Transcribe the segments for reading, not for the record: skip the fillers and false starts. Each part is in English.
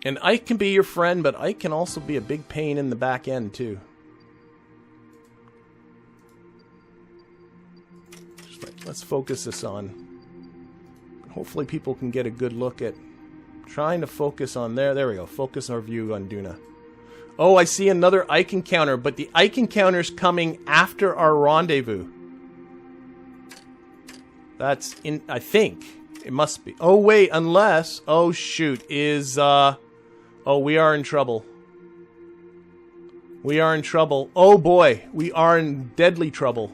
And Ike can be your friend, but Ike can also be a big pain in the back end, too. Let's focus this on. Hopefully people can get a good look at trying to focus on there. There we go. Focus our view on Duna. Oh, I see another Ike encounter, but the Ike encounter's coming after our rendezvous. That's in, I think. It must be. Oh, wait, unless... Oh, shoot. Is, Oh, we are in trouble. We are in trouble. Oh, boy. We are in deadly trouble.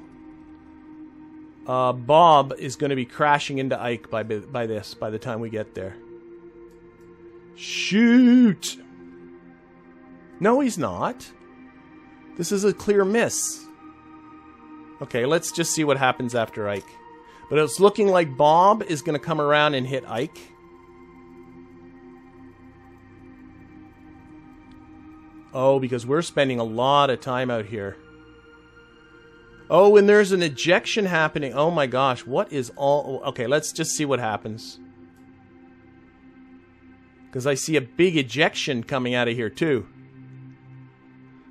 Bob is going to be crashing into Ike by the time we get there. Shoot! No, he's not. This is a clear miss. Okay, let's just see what happens after Ike. But it's looking like Bob is going to come around and hit Ike. Oh, because we're spending a lot of time out here. Oh, and there's an ejection happening. Oh my gosh, what is all... Okay, let's just see what happens. Because I see a big ejection coming out of here, too.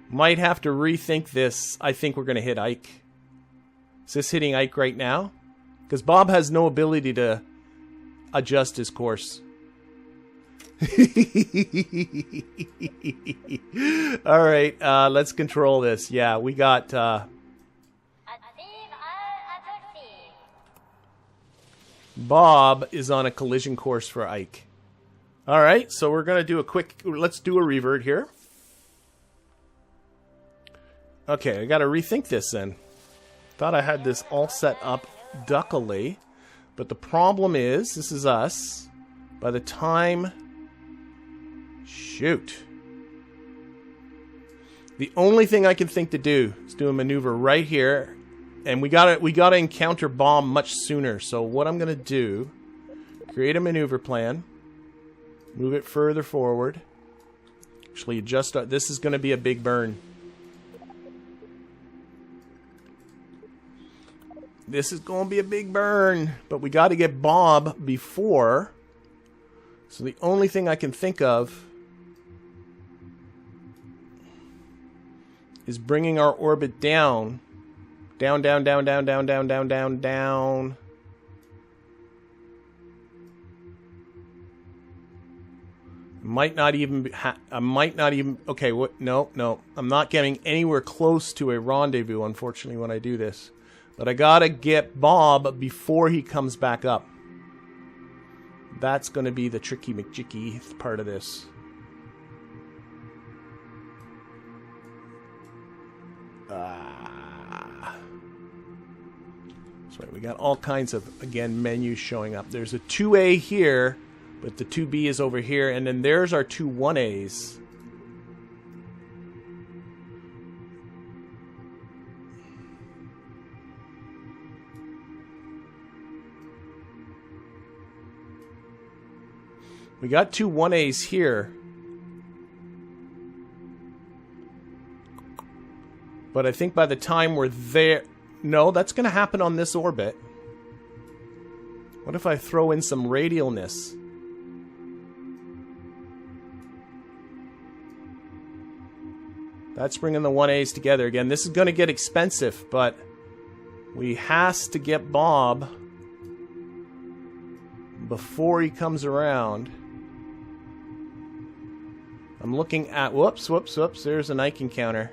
Might have to rethink this. I think we're going to hit Ike. Is this hitting Ike right now? Because Bob has no ability to adjust his course. Alright, let's control this. Yeah, we got... Bob is on a collision course for Ike. Alright, so we're going to do a quick... Let's do a revert here. Okay, I got to rethink this then. Thought I had this all set up duckily. But the problem is, this is us. By the time... Shoot. The only thing I can think to do is do a maneuver right here. And we gotta encounter Bob much sooner. So what I'm gonna do, create a maneuver plan, move it further forward. Actually, adjust. This is gonna be a big burn. This is gonna be a big burn, but we gotta get Bob before. So the only thing I can think of is bringing our orbit down. Down, down, down, down, down, down, down, down, down. Might not even be, I might not even... Okay, what? No, no. I'm not getting anywhere close to a rendezvous, unfortunately, when I do this. But I gotta get Bob before he comes back up. That's gonna be the tricky McJicky part of this. Right, we got all kinds of, again, menus showing up. There's a 2A here, but the 2B is over here, and then there's our two 1As. We got two 1As here. But I think by the time we're there... No, that's going to happen on this orbit. What if I throw in some radialness? That's bringing the 1As together again. This is going to get expensive, but we has to get Bob before he comes around. I'm looking at... Whoops, whoops, whoops. There's an Ike encounter.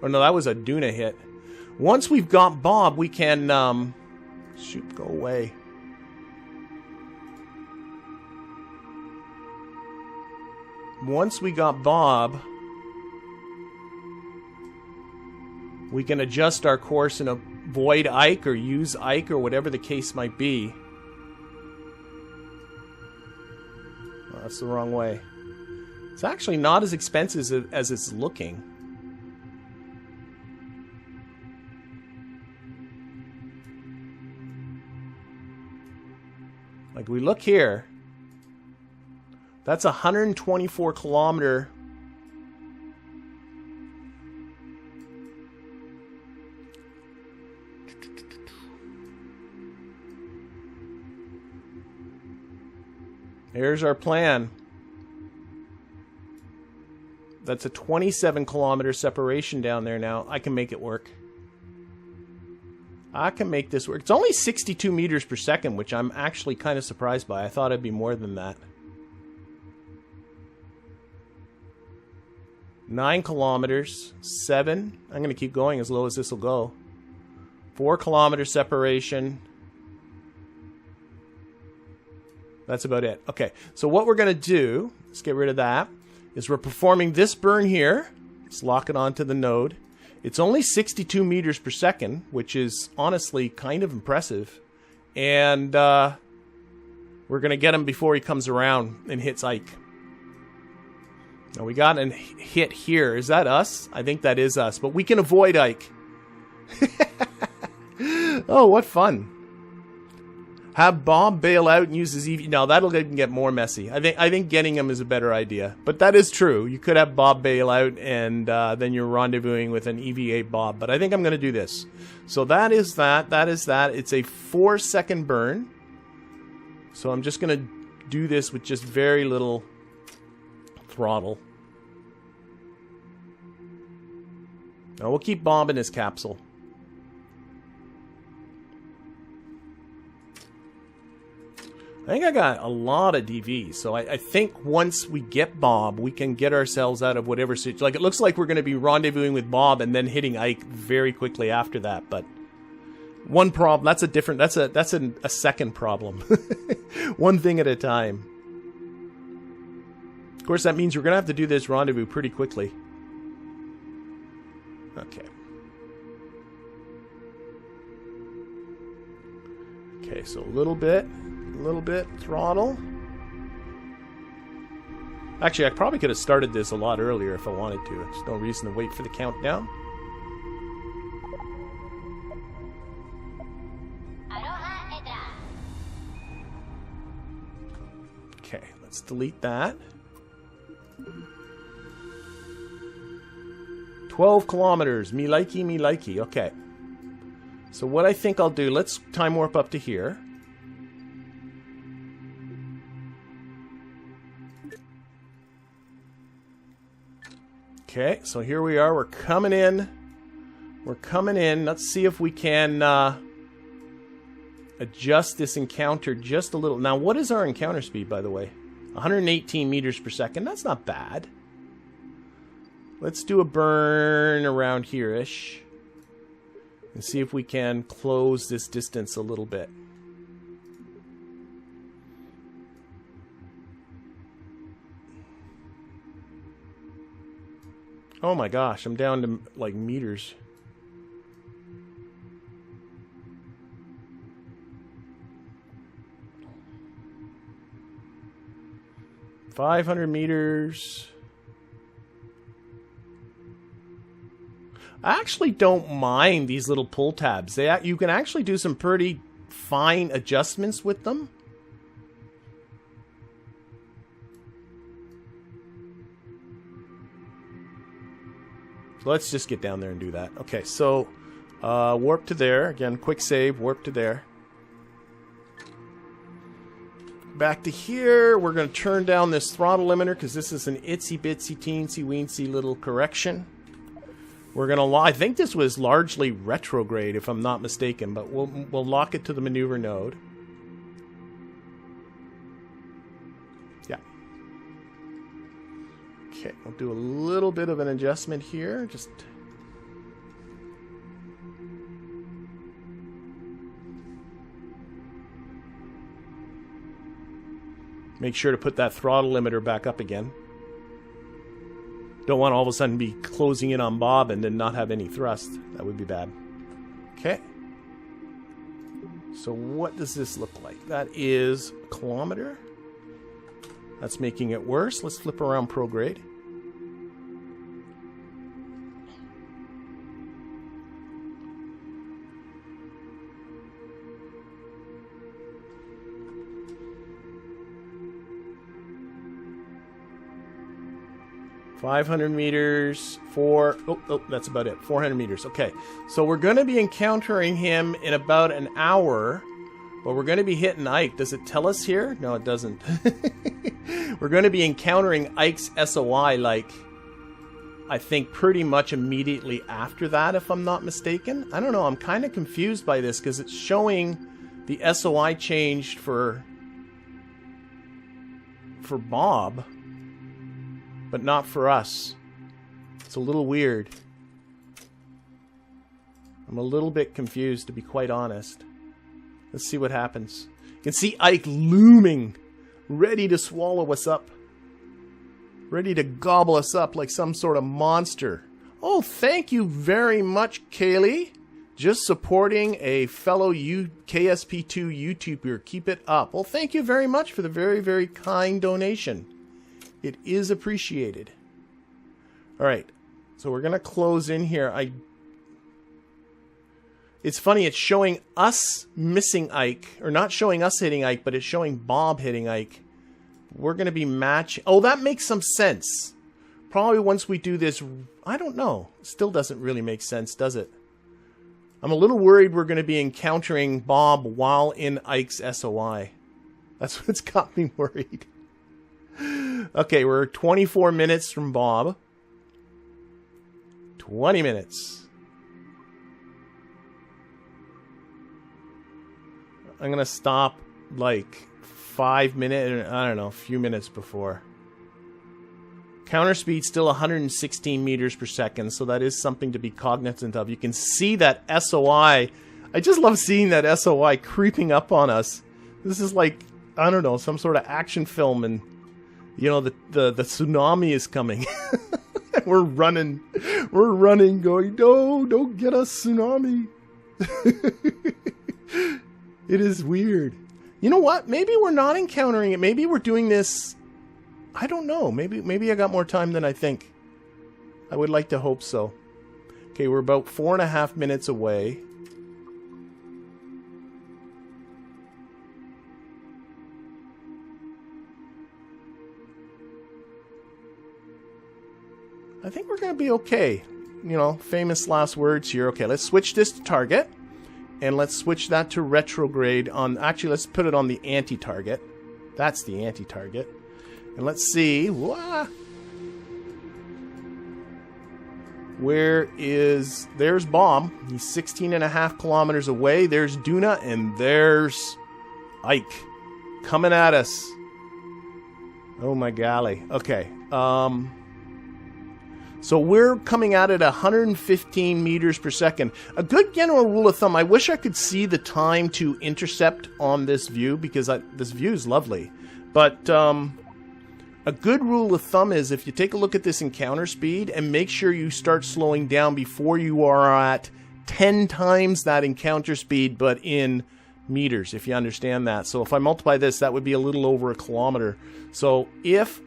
Oh, no, that was a Duna hit. Once we've got Bob, we can... Shoot, go away. Once we got Bob, we can adjust our course and avoid Ike or use Ike or whatever the case might be. Well, that's the wrong way. It's actually not as expensive as it's looking. Like, we look here. That's a 124 kilometer. Here's our plan. That's a 27 kilometer separation down there now. I can make it work. I can make this work. It's only 62 meters per second, which I'm actually kind of surprised by. I thought it'd be more than that. 9 kilometers. 7. I'm going to keep going as low as this will go. 4 kilometer separation. That's about it. Okay, so what we're going to do, let's get rid of that, is we're performing this burn here. Let's lock it onto the node. It's only 62 meters per second, which is honestly kind of impressive. And we're going to get him before he comes around and hits Ike. Now we got a hit here. Is that us? I think that is us, but we can avoid Ike. Oh, what fun. Have Bob bail out and use his EV. No, that'll even get more messy. I think getting him is a better idea. But that is true. You could have Bob bail out and then you're rendezvousing with an EV8 Bob. But I think I'm going to do this. So that is that. That is that. It's a 4-second burn. So I'm just going to do this with just very little throttle. Now we'll keep Bob in his capsule. I think I got a lot of DVs, so I think once we get Bob, we can get ourselves out of whatever situation. Like, it looks like we're going to be rendezvousing with Bob and then hitting Ike very quickly after that. But one problem, that's a second problem. One thing at a time. Of course, that means we're going to have to do this rendezvous pretty quickly. Okay. Okay, so a little bit throttle. Actually, I probably could have started this a lot earlier if I wanted to. There's no reason to wait for the countdown. Okay, let's delete that. 12 kilometers. Me likey, me likey. Okay. So what I think I'll do, let's time warp up to here. Okay, so here we are. We're coming in. We're coming in. Let's see if we can adjust this encounter just a little. Now, what is our encounter speed, by the way? 118 meters per second. That's not bad. Let's do a burn around here-ish. And see if we can close this distance a little bit. Oh my gosh, I'm down to like meters. $500 meters. I actually don't mind these little pull tabs. You can actually do some pretty fine adjustments with them. So let's just get down there and do that. Okay, so warp to there. Again, quick save, warp to there. Back to here. We're going to turn down this throttle limiter because this is an itsy bitsy teensy weensy little correction. We're going to, I think this was largely retrograde if I'm not mistaken, but we'll lock it to the maneuver node. Yeah. Okay, we'll do a little bit of an adjustment here. Just make sure to put that throttle limiter back up again. Don't want to all of a sudden be closing in on Bob and then not have any thrust. That would be bad. Okay. So what does this look like? That is a kilometer. That's making it worse. Let's flip around prograde. $500 meters, that's about it. 400 meters. Okay, so we're going to be encountering him in about an hour, but we're going to be hitting Ike. Does it tell us here? No, it doesn't. We're going to be encountering Ike's SOI like I think pretty much immediately after that, if I'm not mistaken. I don't know, I'm kind of confused by this because it's showing the SOI changed for Bob, but not for us. It's a little weird. I'm a little bit confused, to be quite honest. Let's see what happens. You can see Ike looming, ready to swallow us up. Ready to gobble us up like some sort of monster. Oh, thank you very much, Kaylee. Just supporting a fellow KSP2 YouTuber. Keep it up. Well, thank you very much for the very, very kind donation. It is appreciated. All right. So we're going to close in here. It's funny. It's showing us missing Ike. Or not showing us hitting Ike, but it's showing Bob hitting Ike. We're going to be matching. Oh, that makes some sense. Probably once we do this, I don't know. Still doesn't really make sense, does it? I'm a little worried we're going to be encountering Bob while in Ike's SOI. That's what's got me worried. Okay, we're 24 minutes from Bob. 20 minutes. I'm going to stop like 5 minutes, I don't know, a few minutes before. Counter speed still 116 meters per second, so that is something to be cognizant of. You can see that SOI. I just love seeing that SOI creeping up on us. This is like, I don't know, some sort of action film, and you know the tsunami is coming. We're running, going, no, don't get us, tsunami. It is weird. You know what? Maybe we're not encountering it. Maybe we're doing this. I don't know. Maybe I got more time than I think. I would like to hope so. Okay, we're about 4.5 minutes away. I think we're going to be okay. You know, famous last words here. Okay, let's switch this to target. And let's switch that to retrograde on... Actually, let's put it on the anti-target. That's the anti-target. And let's see... Where is... There's Bob. He's 16.5 kilometers away. There's Duna. And there's Ike. Coming at us. Oh my golly. Okay. So we're coming out at 115 meters per second. A good general rule of thumb, I wish I could see the time to intercept on this view, because this view is lovely. But a good rule of thumb is if you take a look at this encounter speed and make sure you start slowing down before you are at 10 times that encounter speed, but in meters, if you understand that. So if I multiply this, that would be a little over a kilometer. So if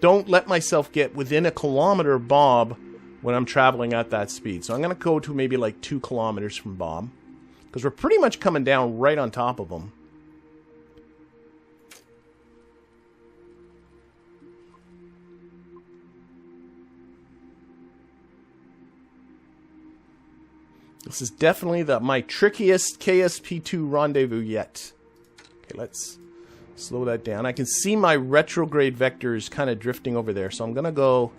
don't let myself get within a kilometer of Bob when I'm traveling at that speed. So I'm going to go to maybe like 2 kilometers from Bob, because we're pretty much coming down right on top of him. This is definitely my trickiest KSP2 rendezvous yet. Okay, let's slow that down. I can see my retrograde vectors kind of drifting over there, so I'm going to go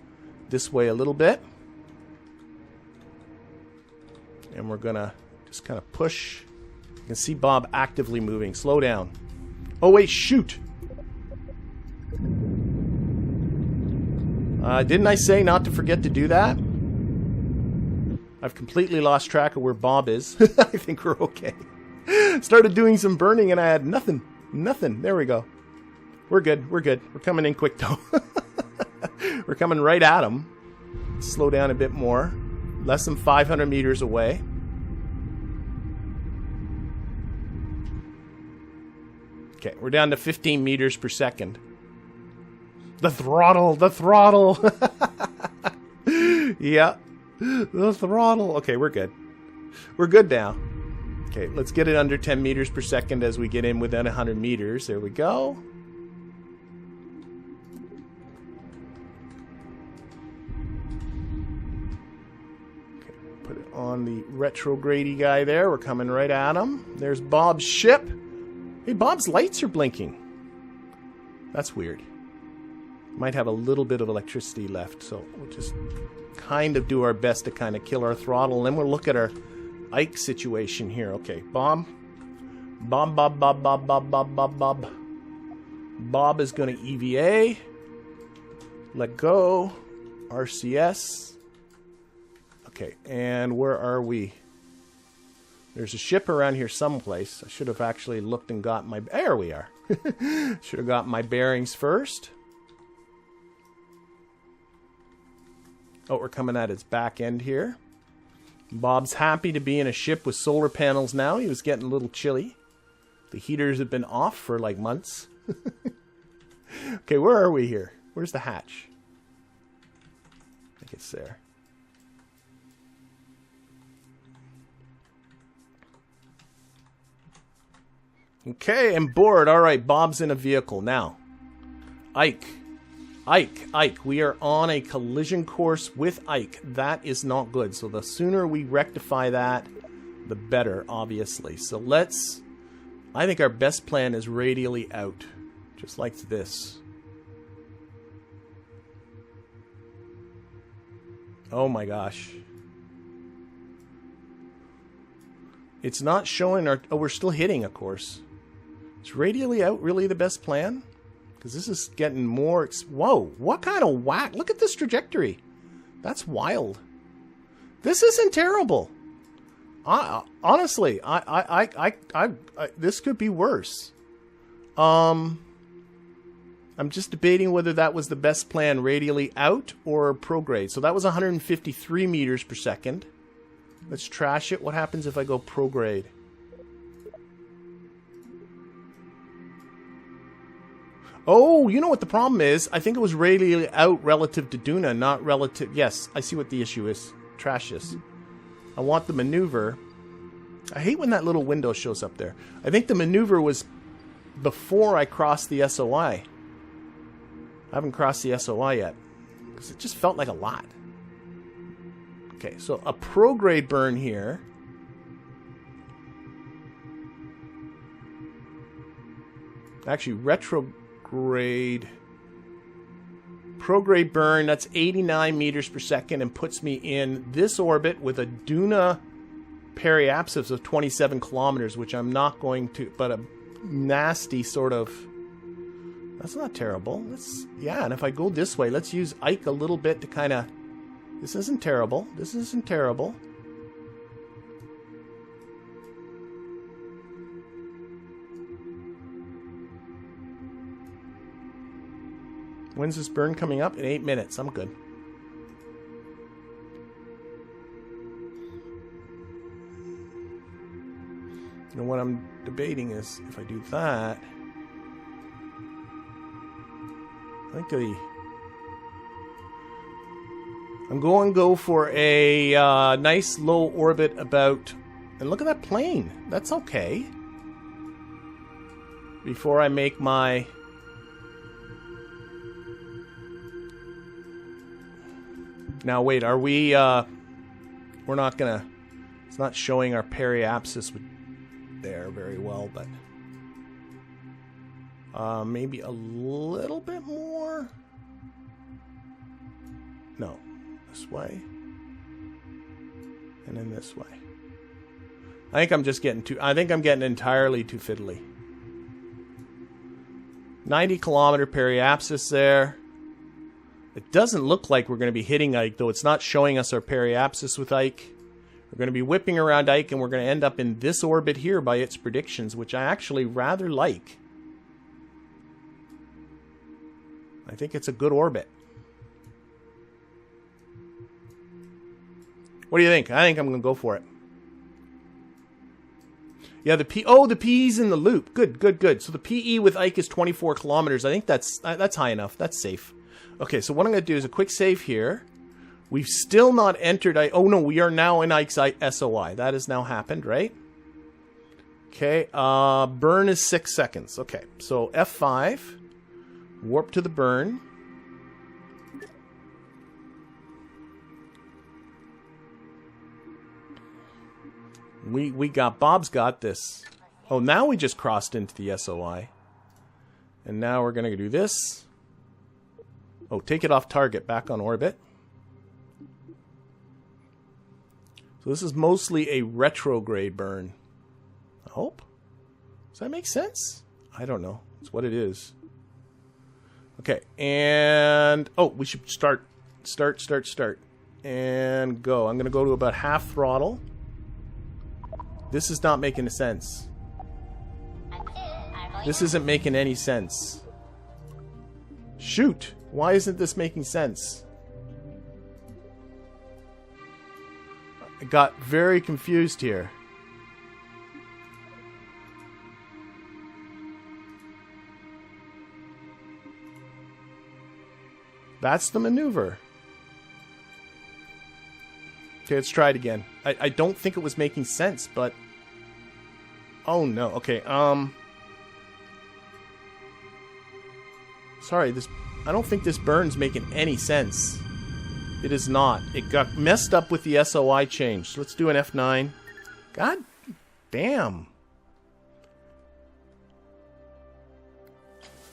this way a little bit. And we're going to just kind of push. You can see Bob actively moving. Slow down. Oh, wait, shoot! Didn't I say not to forget to do that? I've completely lost track of where Bob is. I think we're okay. Started doing some burning and I had nothing. Nothing. There we go. We're good. We're good. We're coming in quick, though. We're coming right at him. Slow down a bit more. Less than 500 meters away. Okay, we're down to 15 meters per second. The throttle! The throttle! Yeah. The throttle. Okay, we're good. We're good now. Okay, let's get it under 10 meters per second as we get in within 100 meters. There we go. Okay, put it on the retrograde guy there. We're coming right at him. There's Bob's ship. Hey, Bob's lights are blinking. That's weird. Might have a little bit of electricity left, so we'll just kind of do our best to kind of kill our throttle, and then we'll look at our Ike situation here. Okay, Bob. Bob is going to EVA. Let go. RCS. Okay, and where are we? There's a ship around here someplace. I should have actually looked and got my... There we are. Should have got my bearings first. Oh, we're coming at its back end here. Bob's happy to be in a ship with solar panels now. He was getting a little chilly. The heaters have been off for like months. Okay, where are we here? Where's the hatch? I think it's there. Okay, I'm bored. All right, Bob's in a vehicle. Now, Ike. We are on a collision course with Ike. That is not good. So the sooner we rectify that, the better, obviously. So let's... I think our best plan is radially out. Just like this. Oh my gosh. It's not showing our... Oh, we're still hitting, of course. Is radially out really the best plan? Because this is getting more... Whoa, what kind of whack? Look at this trajectory. That's wild. This isn't terrible. Honestly, this could be worse. I'm just debating whether that was the best plan, radially out or prograde. So that was 153 meters per second. Let's trash it. What happens if I go prograde? Oh, you know what the problem is? I think it was radially out relative to Duna, not relative... Yes, I see what the issue is. Trash this. I want the maneuver. I hate when that little window shows up there. I think the maneuver was before I crossed the SOI. I haven't crossed the SOI yet. Because it just felt like a lot. Okay, so a prograde burn here. Actually, retrograde prograde burn, that's 89 meters per second and puts me in this orbit with a Duna periapsis of 27 kilometers, which I'm not going to, but a nasty sort of... That's not terrible. Yeah, and if I go this way, let's use Ike a little bit to kind of... This isn't terrible. This isn't terrible. When's this burn coming up? In 8 minutes. I'm good. You know what I'm debating is if I do that... I think I'm going to go for a nice low orbit about... And look at that plane. That's okay. Before I make my... Now wait, are we... we're not going to... It's not showing our periapsis there very well, but... maybe a little bit more? No. This way. And then this way. I think I'm just getting too... I think I'm getting entirely too fiddly. 90 kilometer periapsis there. It doesn't look like we're going to be hitting Ike, though. It's not showing us our periapsis with Ike. We're going to be whipping around Ike, and we're going to end up in this orbit here by its predictions, which I actually rather like. I think it's a good orbit. What do you think? I think I'm going to go for it. Yeah, the P's in the loop. Good, good, good. So the PE with Ike is 24 kilometers. I think that's high enough. That's safe. Okay, so what I'm going to do is a quick save here. We've still not entered... Oh, no, we are now in Ike's SOI. That has now happened, right? Okay, burn is 6 seconds. Okay, so F5. Warp to the burn. We got... Bob's got this. Oh, now we just crossed into the SOI. And now we're going to do this. Oh, take it off target, back on orbit. So this is mostly a retrograde burn. I hope. Does that make sense? I don't know. It's what it is. Okay, and... oh, we should start. And go. I'm going to go to about half throttle. This is not making sense. This isn't making any sense. Shoot! Why isn't this making sense? I got very confused here. That's the maneuver. Okay, let's try it again. I don't think it was making sense, but... oh no, okay, sorry, I don't think this burn's making any sense. It is not. It got messed up with the SOI change. So let's do an F9. God damn.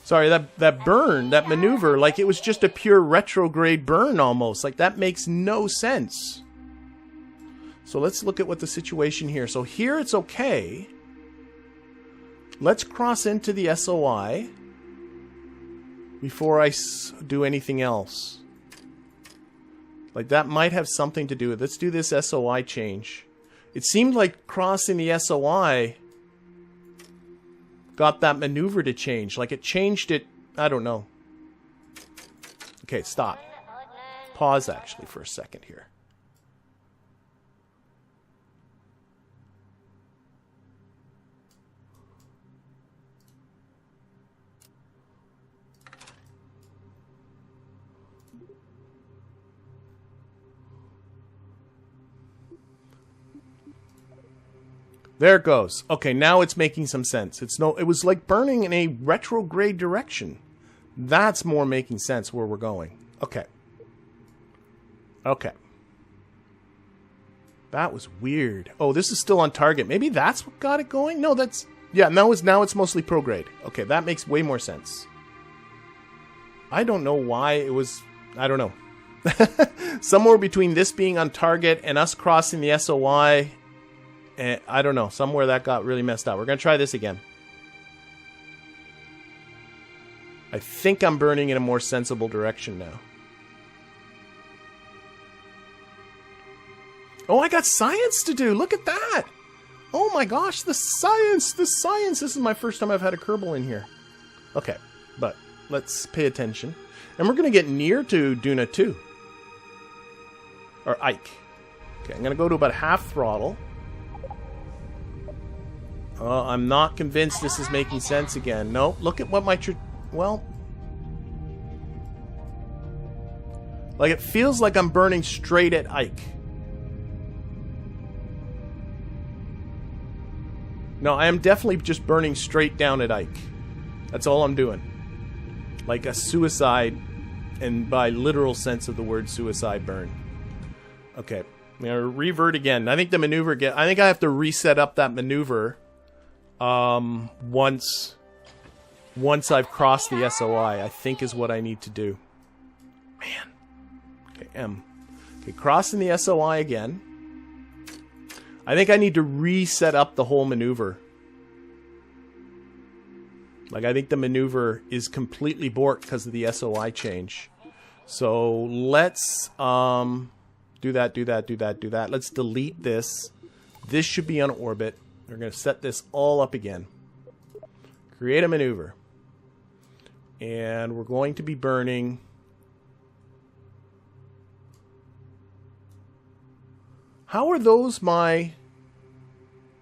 Sorry, that burn, that maneuver, like it was just a pure retrograde burn almost. Like that makes no sense. So let's look at what the situation here. So here it's okay. Let's cross into the SOI before I do anything else. Like that might have something to do with it. Let's do this SOI change. It seemed like crossing the SOI got that maneuver to change. Like it changed it. I don't know. Okay, stop. Pause actually for a second here. There it goes. Okay, now it's making some sense. It was like burning in a retrograde direction. That's more making sense where we're going. Okay. Okay. That was weird. Oh, this is still on target. Maybe that's what got it going? No, that's... yeah, now it's mostly prograde. Okay, that makes way more sense. I don't know why it was... I don't know. Somewhere between this being on target and us crossing the SOI... and I don't know. Somewhere that got really messed up. We're going to try this again. I think I'm burning in a more sensible direction now. Oh, I got science to do. Look at that. Oh my gosh, the science. The science. This is my first time I've had a Kerbal in here. Okay, but let's pay attention. And we're going to get near to Duna 2. Or Ike. Okay, I'm going to go to about half throttle. I'm not convinced this is making sense again. No, look at what my... well... like, it feels like I'm burning straight at Ike. No, I am definitely just burning straight down at Ike. That's all I'm doing. Like a suicide, and by literal sense of the word suicide burn. Okay, I'm going to revert again. I think the maneuver... I think I have to reset up that maneuver... once I've crossed the SOI, I think is what I need to do. Man. Okay, M. Okay, crossing the SOI again. I think I need to reset up the whole maneuver. Like, I think the maneuver is completely borked because of the SOI change. So, let's, do that. Let's delete this. This should be on orbit. We're going to set this all up again. Create a maneuver. And we're going to be burning... how are those my...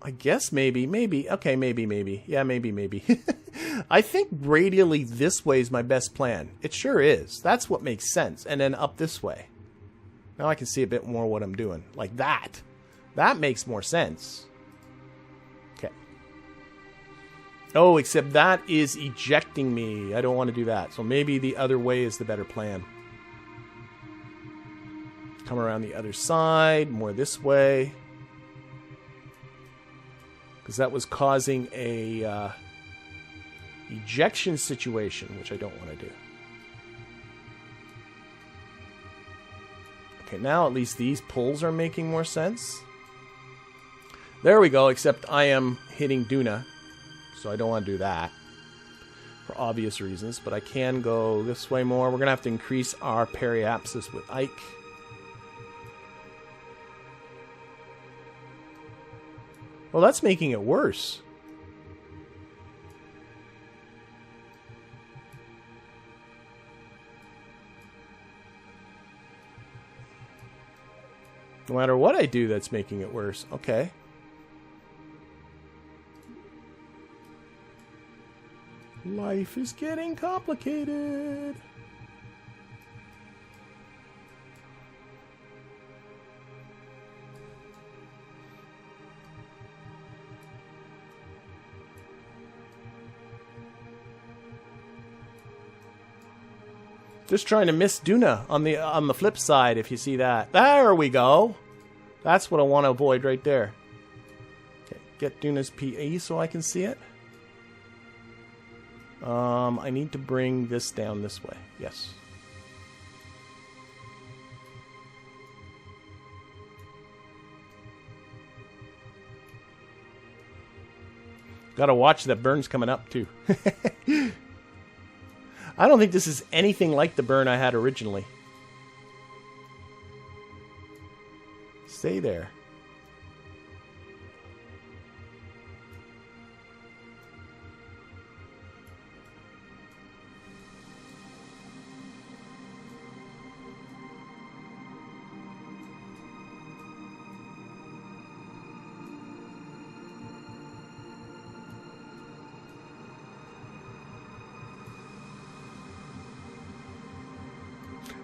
I guess maybe. Okay, maybe. Yeah, maybe. I think radially this way is my best plan. It sure is. That's what makes sense. And then up this way. Now I can see a bit more what I'm doing. Like that. That makes more sense. Oh, except that is ejecting me. I don't want to do that. So maybe the other way is the better plan. Come around the other side, more this way. Because that was causing a ejection situation, which I don't want to do. Okay, now at least these pulls are making more sense. There we go, except I am hitting Duna, so I don't want to do that for obvious reasons, but I can go this way more. We're going to have to increase our periapsis with Ike. Well, that's making it worse. No matter what I do, that's making it worse. Okay. Life is getting complicated. Just trying to miss Duna on the flip side, if you see that. There we go. That's what I want to avoid right there. Okay, get Duna's PE so I can see it. I need to bring this down this way. Yes. Gotta watch that burn's coming up too. I don't think this is anything like the burn I had originally. Stay there.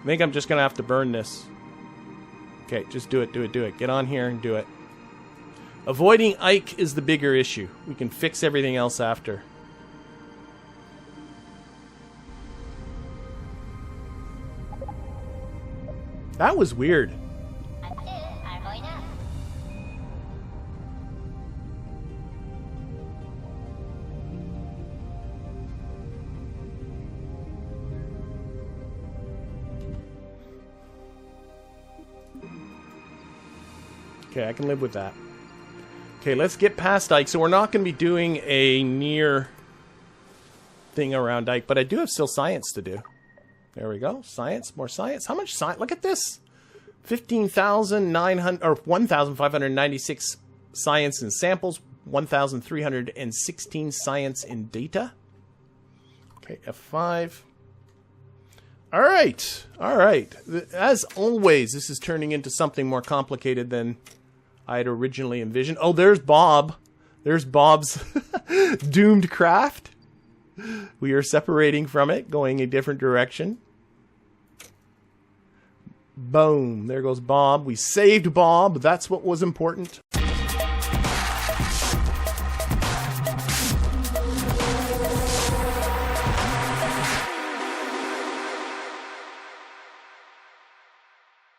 I think I'm just going to have to burn this. Okay, just do it, do it, do it. Get on here and do it. Avoiding Ike is the bigger issue. We can fix everything else after. That was weird. Okay, I can live with that. Okay, let's get past Ike. So we're not going to be doing a near thing around Ike, but I do have still science to do. There we go. Science, more science. How much science? Look at this. 15,900 or 1,596 science in samples, 1,316 science in data. Okay, F5. All right. All right. As always, this is turning into something more complicated than I had originally envisioned. Oh, there's Bob. There's Bob's doomed craft. We are separating from it, going a different direction. Boom. There goes Bob. We saved Bob. That's what was important.